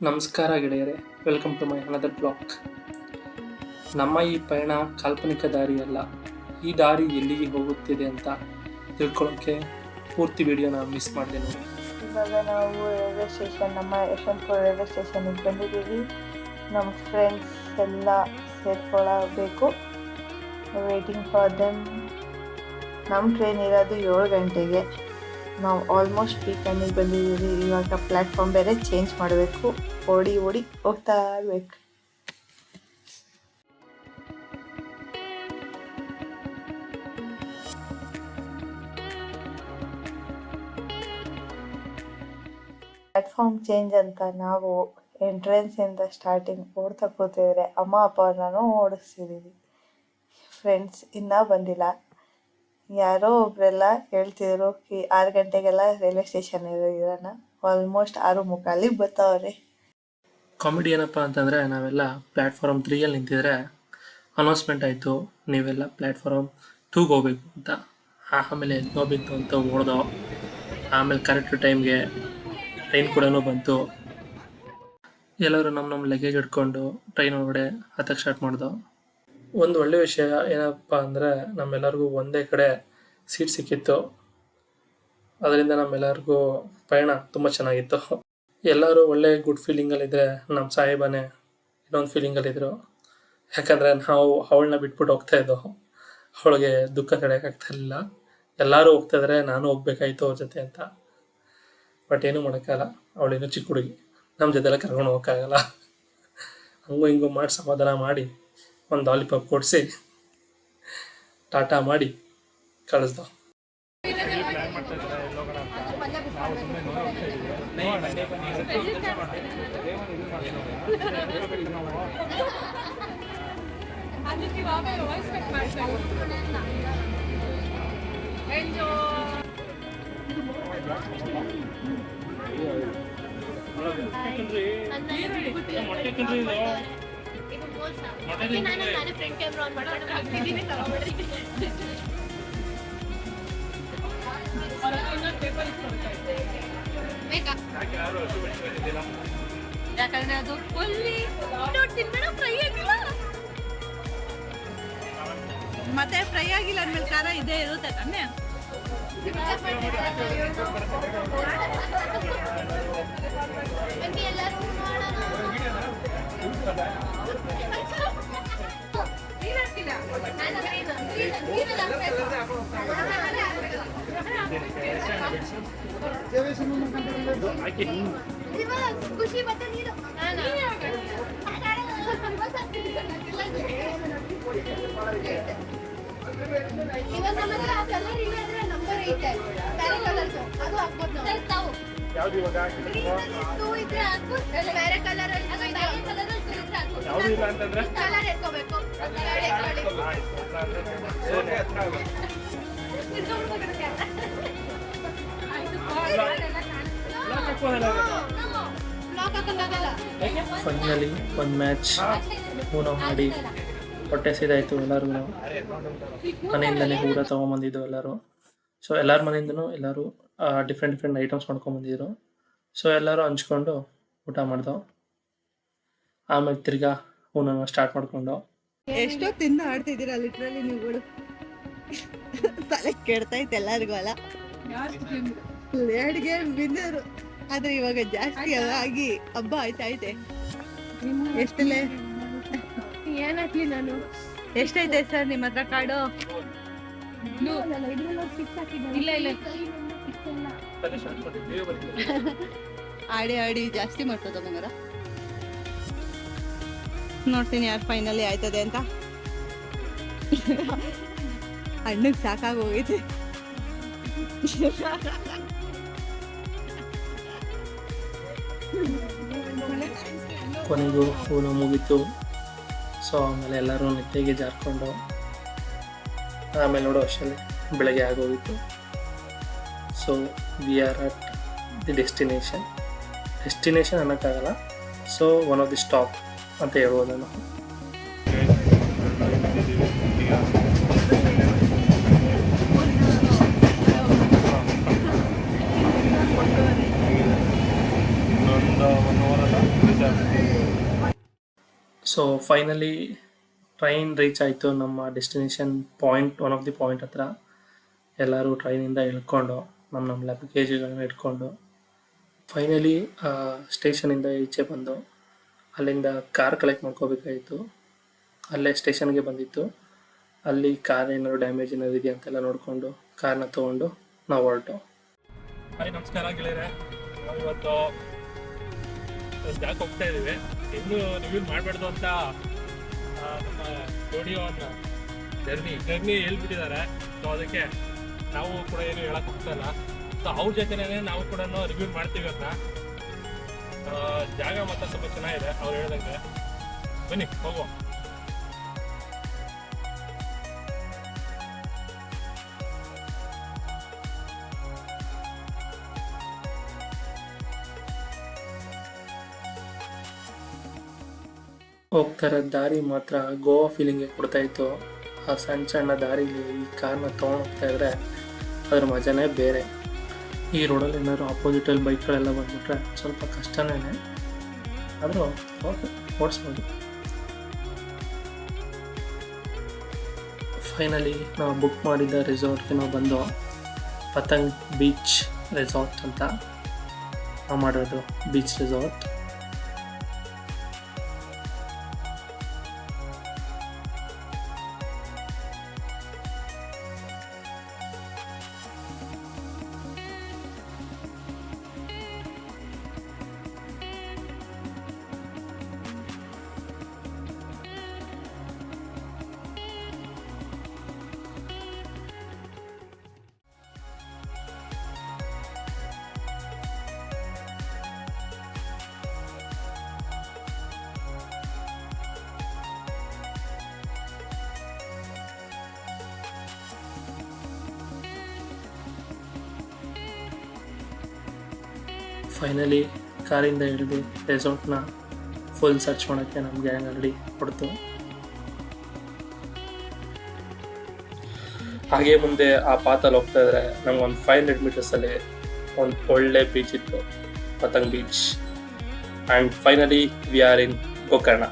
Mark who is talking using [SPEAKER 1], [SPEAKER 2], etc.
[SPEAKER 1] ನಮಸ್ಕಾರ ಗೆಳೆಯರೆ, welcome to my another blog. ನಮ್ಮ ಈ ಪಯಣ ಕಾಲ್ಪನಿಕ ದಾರಿಯಲ್ಲ. ಈ ದಾರಿ ಎಲ್ಲಿಗೆ ಹೋಗುತ್ತಿದೆ ಅಂತ ತಿಳ್ಕೊಳ್ಳೋಕ್ಕೆ ಪೂರ್ತಿ ವಿಡಿಯೋನ ಮಿಸ್ ಮಾಡಿದೆ ನೋಡಿ.
[SPEAKER 2] ಇವಾಗ ನಾವು ರೈಲ್ವೆ ಸ್ಟೇಷನ್, ನಮ್ಮ ಯಶವಂತಪುರ ರೈಲ್ವೆ ಸ್ಟೇಷನ್ಗೆ ಬಂದಿದ್ದೀವಿ. ನಮ್ಮ ಫ್ರೆಂಡ್ಸ್ ಎಲ್ಲ ಸೇರ್ಕೊಳ್ಳಬೇಕು. Waiting for them. ನಮ್ಮ ಟ್ರೈನ್ ಇರೋದು 7 ಗಂಟೆಗೆ. ನಾವು ಆಲ್ಮೋಸ್ಟ್ ಪೀಕ್ ಟೈಮಿಗೆ ಬಂದಿದ್ದೀವಿ. ಇವಾಗ ಪ್ಲ್ಯಾಟ್ಫಾರ್ಮ್ ಬೇರೆ ಚೇಂಜ್ ಮಾಡಬೇಕು. ಓಡಿ ಹೋಗ್ತಾ ಇರ್ಬೇಕು. ಪ್ಲ್ಯಾಟ್ಫಾರ್ಮ್ ಚೇಂಜ್ ಅಂತ ನಾವು ಎಂಟ್ರೆನ್ಸಿಂದ ಸ್ಟಾರ್ಟಿಂಗ್ ಓಡ್ತಾ ಕೂತಿದ್ರೆ ಅಮ್ಮ ಅಪ್ಪ ನಾನು ಓಡಿಸ್ತಿದ್ದೀವಿ. ಫ್ರೆಂಡ್ಸ್ ಇನ್ನೂ ಬಂದಿಲ್ಲ. ಯಾರೋ ಒಬ್ಬರೆಲ್ಲ ಹೇಳ್ತಿದ್ರು 6 ಗಂಟೆಗೆಲ್ಲ ರೈಲ್ವೆ ಸ್ಟೇಷನ್ ಇರೋಣ. ಆಲ್ಮೋಸ್ಟ್ 6:45 ಬರ್ತಾವ್ರೆ.
[SPEAKER 1] ಕಾಮಿಡಿ ಏನಪ್ಪ ಅಂತಂದರೆ, ನಾವೆಲ್ಲ ಪ್ಲ್ಯಾಟ್ಫಾರ್ಮ್ 3 ನಿಂತಿದ್ರೆ ಅನೌನ್ಸ್ಮೆಂಟ್ ಆಯಿತು, ನೀವೆಲ್ಲ ಪ್ಲ್ಯಾಟ್ಫಾರ್ಮ್ 2ಗೆ ಹೋಗ್ಬೇಕು ಅಂತ. ಆಮೇಲೆ ಹೋಗ್ಬೇಕು ಅಂತ ಓಡ್ದೋ. ಆಮೇಲೆ ಕರೆಕ್ಟ್ ಟೈಮ್ಗೆ ಟ್ರೈನ್ ಕೂಡ ಬಂತು. ಎಲ್ಲರೂ ನಮ್ಮ ಲಗೇಜ್ ಹಿಡ್ಕೊಂಡು ಟ್ರೈನ್ ಒಳಗಡೆ ಹತ್ತಕ್ಕೆ ಸ್ಟಾರ್ಟ್ ಮಾಡ್ದೋ. ಒಂದು ಒಳ್ಳೆ ವಿಷಯ ಏನಪ್ಪ ಅಂದರೆ, ನಮ್ಮೆಲ್ಲರಿಗೂ ಒಂದೇ ಕಡೆ ಸೀಟ್ ಸಿಕ್ಕಿತ್ತು. ಅದರಿಂದ ನಮ್ಮೆಲ್ಲರಿಗೂ ಪಯಣ ತುಂಬ ಚೆನ್ನಾಗಿತ್ತು. ಎಲ್ಲರೂ ಒಳ್ಳೆ ಗುಡ್ ಫೀಲಿಂಗಲ್ಲಿದ್ದರೆ, ನಮ್ಮ ಸಾಹೇಬನೇ ಇನ್ನೊಂದು ಫೀಲಿಂಗಲ್ಲಿದ್ದರು. ಯಾಕಂದರೆ ನಾವು ಅವಳನ್ನ ಬಿಟ್ಬಿಟ್ಟು ಹೋಗ್ತಾ ಇದ್ದೋ. ಅವಳಿಗೆ ದುಃಖ ತಡೆಯೋಕ್ಕಾಗ್ತಾಯಿರಲಿಲ್ಲ. ಎಲ್ಲರೂ ಹೋಗ್ತಾಯಿದ್ರೆ ನಾನು ಹೋಗ್ಬೇಕಾಯ್ತು ಅವ್ರ ಜೊತೆ ಅಂತ. ಬಟ್ ಏನೂ ಮಾಡೋಕ್ಕಾಗಲ್ಲ, ಅವಳೇನು ಚಿಕ್ಕ ಹುಡುಗಿ, ನಮ್ಮ ಜೊತೆಲ್ಲ ಕರ್ಕೊಂಡು ಹೋಗೋಕ್ಕಾಗಲ್ಲ. ಹಂಗೂ ಹಿಂಗೂ ಮಾಡಿ ಸಮಾಧಾನ ಮಾಡಿ ಒಂದು ಲಾಲಿಪಾಪ್ ಕೊಡಿಸಿ ಟಾಟಾ ಮಾಡಿ ಕಳಿಸ್ದೋ.
[SPEAKER 3] ಯಾಕಂದ್ರೆ ಅದು ಫುಲ್ಲಿ ತಿನ್ನೋಣ ಫ್ರೈ ಆಗಿಲ್ಲ, ಮತ್ತೆ ಫ್ರೈ ಆಗಿಲ್ಲ ಅಂದ್ಮೇಲೆ ಖಾರ ಇದೇ ಇರುತ್ತೆ ತಾನೆ.
[SPEAKER 4] ಖುಷಿ ಮತ್ತೆ ನೀರು ಇವಾಗ ನಮಗೆ ಆ ಕಲರ್ ಇಲ್ಲ ಅಂದ್ರೆ ನಂಬರ್ ಐತೆ, ಬೇರೆ ಕಲರ್ಸ್ ಅದು ಹಾಕ್ಬೋದು ನಾವು. ಯಾವ್ದು ಇವಾಗ ಟೂ ಇದ್ರೆ ಹಾಕ್ಬೋದು, ಬೇರೆ ಕಲರ್ ಯಾವ್ದು ಇಲ್ಲ ಅಂತಂದ್ರೆ ಕಲರ್ ಎತ್ಕೋಬೇಕು.
[SPEAKER 1] ಫೈನಲಿ ಒಂದು ಮ್ಯಾಚ್ ಊನ ಮಾಡಿ ಹೊಟ್ಟೆ ಸೀದಾಯಿತು ಎಲ್ಲರಿಗೂ. ಮನೆಯಿಂದಲೇ ಊಟ ತೊಗೊಂಬಂದಿದ್ದು ಎಲ್ಲರೂ. ಸೊ ಎಲ್ಲರ ಮನೆಯಿಂದನೂ ಎಲ್ಲರೂ ಡಿಫ್ರೆಂಟ್ ಐಟಮ್ಸ್ ಮಾಡ್ಕೊಂಬಂದಿದ್ರು. ಸೊ ಎಲ್ಲರೂ ಹಂಚ್ಕೊಂಡು ಊಟ ಮಾಡ್ದೋ. ಆಮೇಲೆ ತಿರ್ಗಾ ಊನ ಸ್ಟಾರ್ಟ್ ಮಾಡ್ಕೊಂಡು
[SPEAKER 3] ಎಷ್ಟೊತ್ತಿಂದ ಆಡ್ತಿದ್ದೀರಾ ಲಿಟ್ರಲಿ ನೀವುಗಳು. ತಲೆ ಕೆಡ್ತೈತೆ ಎಲ್ಲರಿಗೂ ಅಲ್ಲ. 2 ಗೇಮ್ ವಿನ್ನರು, ಆದ್ರೆ ಇವಾಗ ಜಾಸ್ತಿ ಆಗಿ ಹಬ್ಬ ಆಯ್ತೈತೆ. ಎಷ್ಟಲ್ಲೇ
[SPEAKER 4] ಏನಾಗ್ಲಿ ನಾನು
[SPEAKER 3] ಎಷ್ಟೈತೆ ಸರ್ ನಿಮ್ಮ ಹತ್ರ ಕಾರ್ಡು?
[SPEAKER 4] ಇಲ್ಲ
[SPEAKER 3] ಆಡಿ ಜಾಸ್ತಿ ಮಾಡ್ತದ ಮಂಗಾರ. ನೋಡ್ತೀನಿ ಯಾರು ಫೈನಲಿ ಆಯ್ತದೆ ಅಂತ. ಹಣ್ಣಿಗೆ ಸಾಕಾಗಿ ಹೋಗೈತೆ.
[SPEAKER 1] ಕೊನೆಗೂ ಊನ ಮುಗೀತು. ಸೊ ಆಮೇಲೆ ಎಲ್ಲರೂ ನಿದ್ದೆಗೆ ಜಾರ್ಕೊಂಡು ಆಮೇಲೆ ನೋಡೋ ಅಷ್ಟರಲ್ಲಿ ಬೆಳಗ್ಗೆ ಆಗೋಗಿತ್ತು. So we are at the destination ಅನ್ನೋಕ್ಕಾಗಲ್ಲ, so one of the stop ಅಂತ ಹೇಳ್ಬೋದು ನಾವು. ಸೊ ಫೈನಲಿ ಟ್ರೈನ್ ರೀಚ್ ಆಯಿತು ನಮ್ಮ destination point, one of the point ಹತ್ರ. ಎಲ್ಲರೂ ಟ್ರೈನಿಂದ ಇಳ್ಕೊಂಡು ನಮ್ಮ ಲಗೇಜ್ಗಳನ್ನ ಇಟ್ಕೊಂಡು ಫೈನಲಿ ಸ್ಟೇಷನಿಂದ ಈಚೆ ಬಂದು ಅಲ್ಲಿಂದ ಕಾರ್ ಕಲೆಕ್ಟ್ ಮಾಡ್ಕೋಬೇಕಾಯಿತು. ಅಲ್ಲೇ ಸ್ಟೇಷನ್ಗೆ ಬಂದಿತ್ತು. ಅಲ್ಲಿ ಕಾರ್ ಏನಾದ್ರು ಡ್ಯಾಮೇಜ್ ಏನಾದ್ರು ಇದೆಯಾ ಅಂತೆಲ್ಲ ನೋಡಿಕೊಂಡು ಕಾರ್ನ ತೊಗೊಂಡು ನಾವು ಹೊರಟು.
[SPEAKER 5] ಹಾಯ್, ನಮಸ್ಕಾರ ಗೆಳೆಯರೆ. ನಾವು ಇವತ್ತು ಜಾಗ ಹೋಗ್ತಾ ಇದ್ದೀವಿ. ಇನ್ನೂ ರಿವ್ಯೂ ಮಾಡಬಾರ್ದು ಅಂತ ನಮ್ಮ ಸ್ಟುಡಿಯೋನ ಜರ್ನಿ ಹೇಳ್ಬಿಟ್ಟಿದ್ದಾರೆ. ಸೊ ಅದಕ್ಕೆ ನಾವು ಕೂಡ ಏನು ಹೇಳಕ್ಕೆ ಹೋಗ್ತಾ ಇಲ್ಲ. ಸೊ ಅವ್ರ ಜೊತೆನೇ ನಾವು ಕೂಡ ರಿವ್ಯೂ ಮಾಡ್ತೀವಿ ಅಂತ. ಜಾಗ ಮಾತ್ರ ತುಂಬ ಚೆನ್ನಾಗಿದೆ ಅವ್ರು ಹೇಳ್ದಂಗೆ. ಬನ್ನಿ ಹೋಗುವ.
[SPEAKER 1] ಹೋಗ್ತಾ ಇರೋ ದಾರಿ ಮಾತ್ರ ಗೋವಾ ಫೀಲಿಂಗ್ಗೆ ಕೊಡ್ತಾಯಿತ್ತು. ಆ ಸಣ್ಣ ಸಣ್ಣ ದಾರಿಲಿ ಈ ಕಾರ್ನ ತೊಗೊಂಡು ಹೋಗ್ತಾ ಇದ್ರೆ ಅದ್ರ ಮಜಾನೇ ಬೇರೆ. ಈ ರೋಡಲ್ಲಿ ಏನಾದ್ರು ಆಪೋಸಿಟಲ್ಲಿ ಬೈಕ್ಗಳೆಲ್ಲ ಬಂದ್ಬಿಟ್ರೆ ಸ್ವಲ್ಪ ಕಷ್ಟನೇ, ಆದರೂ ಓಕೆ, ಓಡಿಸ್ಬೋದು. ಫೈನಲಿ ನಾವು ಬುಕ್ ಮಾಡಿದ್ದ ರೆಸಾರ್ಟ್ಗೆ ನಾವು ಬಂದು ಪತಂಗ್ ಬೀಚ್ ರೆಸಾರ್ಟ್ ಅಂತ ನಾವು ಮಾಡೋದು ಬೀಚ್ ರೆಸಾರ್ಟ್. ಫೈನಲಿ ಕಾರಿಂದ ಹಿಡಿದು ರೆಸಾರ್ಟ್ನ ಫುಲ್ ಸರ್ಚ್ ಮಾಡೋಕ್ಕೆ ನಮ್ಮ ಗ್ಯಾಂಗ್ ಆಲ್ರೆಡಿ ಕೊಡ್ತು. ಹಾಗೆ ಮುಂದೆ ಆ ಪಾತಲ್ಲಿ ಹೋಗ್ತಾ ಇದ್ರೆ ನಮ್ಗೆ ಒಂದು 500 ಮೀಟರ್ಸಲ್ಲಿ ಒಂದು ಒಳ್ಳೆ ಬೀಚ್ ಇತ್ತು, ಪತಂಗ್ beach. And finally we are in Gokarna.